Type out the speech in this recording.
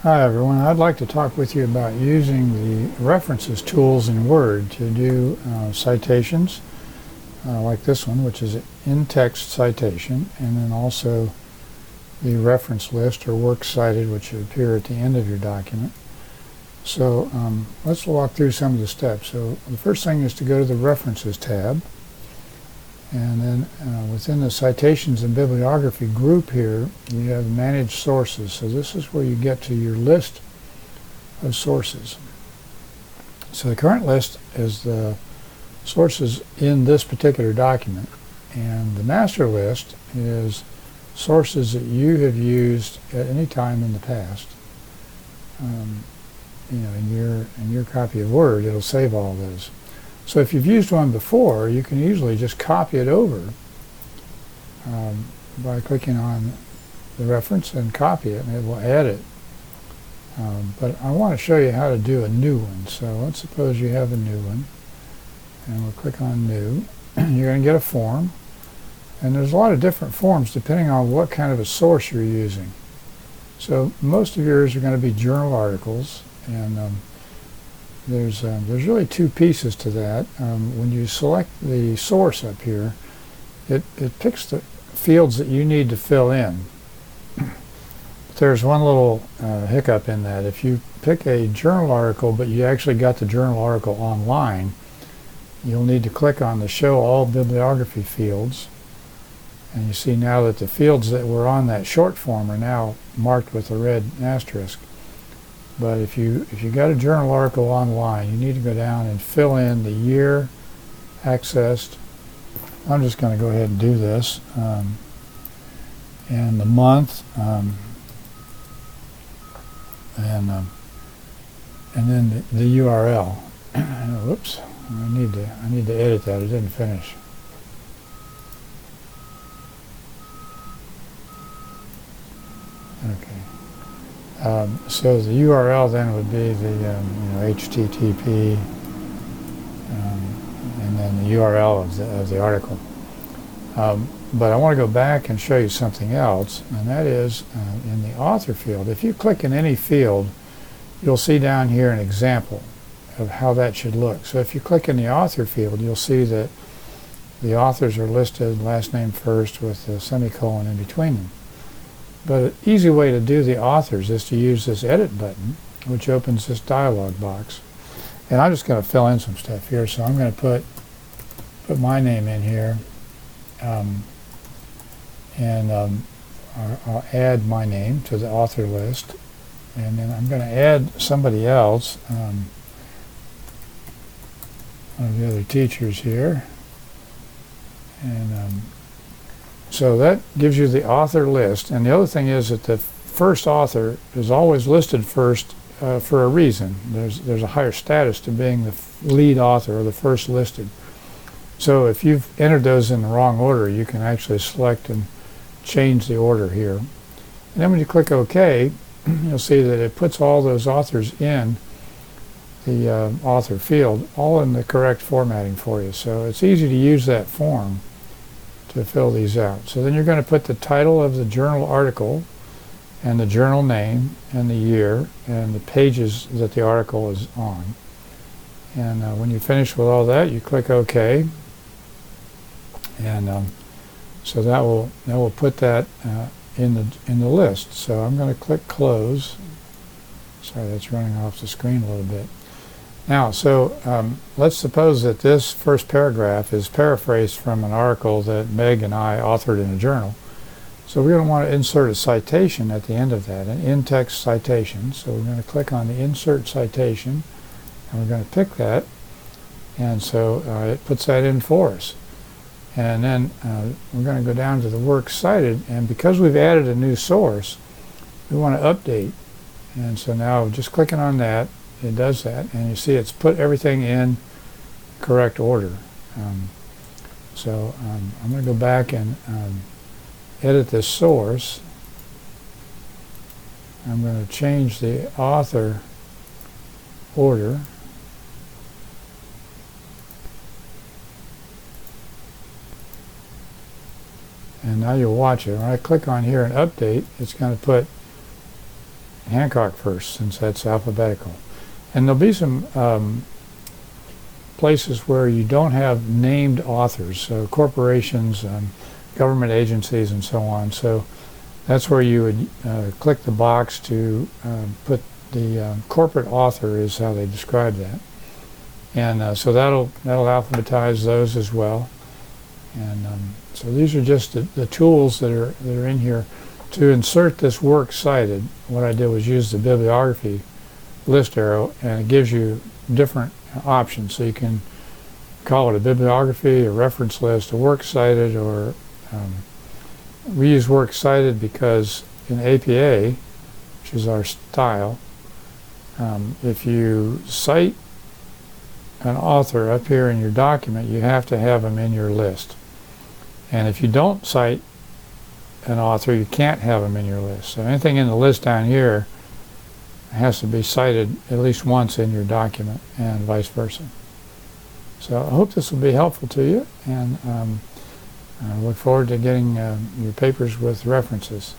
Hi everyone, I'd like to talk with you about using the references tools in Word to do citations like this one, which is an in-text citation, and then also the reference list or works cited, which would appear at the end of your document. So let's walk through some of the steps. So the first thing is to go to the References tab, and then within the Citations and Bibliography group here, you have Manage Sources. So this is where you get to your list of sources. So the current list is the sources in this particular document, and the master list is sources that you have used at any time in the past. In your copy of Word, it'll save all those. So if you've used one before, you can easily just copy it over by clicking on the reference and copy it, and it will add it. But I want to show you how to do a new one. So let's suppose you have a new one, and we'll click on New. You're going to get a form, and there's a lot of different forms depending on what kind of a source you're using. So most of yours are going to be journal articles, and there's really two pieces to that. When you select the source up here, it picks the fields that you need to fill in. But there's one little hiccup in that. If you pick a journal article, but you actually got the journal article online, you'll need to click on the Show All Bibliography Fields. And you see now that the fields that were on that short form are now marked with a red asterisk. But if you got a journal article online, you need to go down and fill in the year accessed. I'm just going to go ahead and do this. And the month, and then the URL. Whoops, I need to edit that. It didn't finish. Okay. So the URL then would be the HTTP, and then the URL of the article. But I want to go back and show you something else, and that is in the author field. If you click in any field, you'll see down here an example of how that should look. So if you click in the author field, you'll see that the authors are listed last name first with a semicolon in between them. But an easy way to do the authors is to use this edit button, which opens this dialog box. And I'm just going to fill in some stuff here. So I'm going to put my name in here, and I'll add my name to the author list. And then I'm going to add somebody else, one of the other teachers here. And so that gives you the author list. And the other thing is that the first author is always listed first for a reason. There's a higher status to being the lead author or the first listed. So if you've entered those in the wrong order, you can actually select and change the order here. And then when you click OK, you'll see that it puts all those authors in the author field, all in the correct formatting for you. So it's easy to use that form to fill these out. So then you're going to put the title of the journal article and the journal name and the year and the pages that the article is on. And when you finish with all that, you click OK, and so that will put that in the list. So I'm going to click Close. Sorry, that's running off the screen a little bit. Now, so let's suppose that this first paragraph is paraphrased from an article that Meg and I authored in a journal. So we're going to want to insert a citation at the end of that, an in-text citation. So we're going to click on the Insert Citation, and we're going to pick that. And so it puts that in for us. And then we're going to go down to the Works Cited, and because we've added a new source, we want to update. And so now just clicking on that, it does that, and you see it's put everything in correct order. I'm going to go back and edit this source. I'm going to change the author order. And now you'll watch it. When I click on here and update, it's going to put Hancock first, since that's alphabetical. And there'll be some places where you don't have named authors, so corporations, government agencies, and so on. So that's where you would click the box to put the corporate author is how they describe that. And so that'll alphabetize those as well. And so these are just the tools that are in here. To insert this Works Cited, what I did was use the bibliography list arrow, and it gives you different options. So you can call it a bibliography, a reference list, a Works Cited, or we use Works Cited because in APA, which is our style, if you cite an author up here in your document, you have to have them in your list. And if you don't cite an author, you can't have them in your list. So anything in the list down here has to be cited at least once in your document, and vice versa. So I hope this will be helpful to you, and I look forward to getting your papers with references.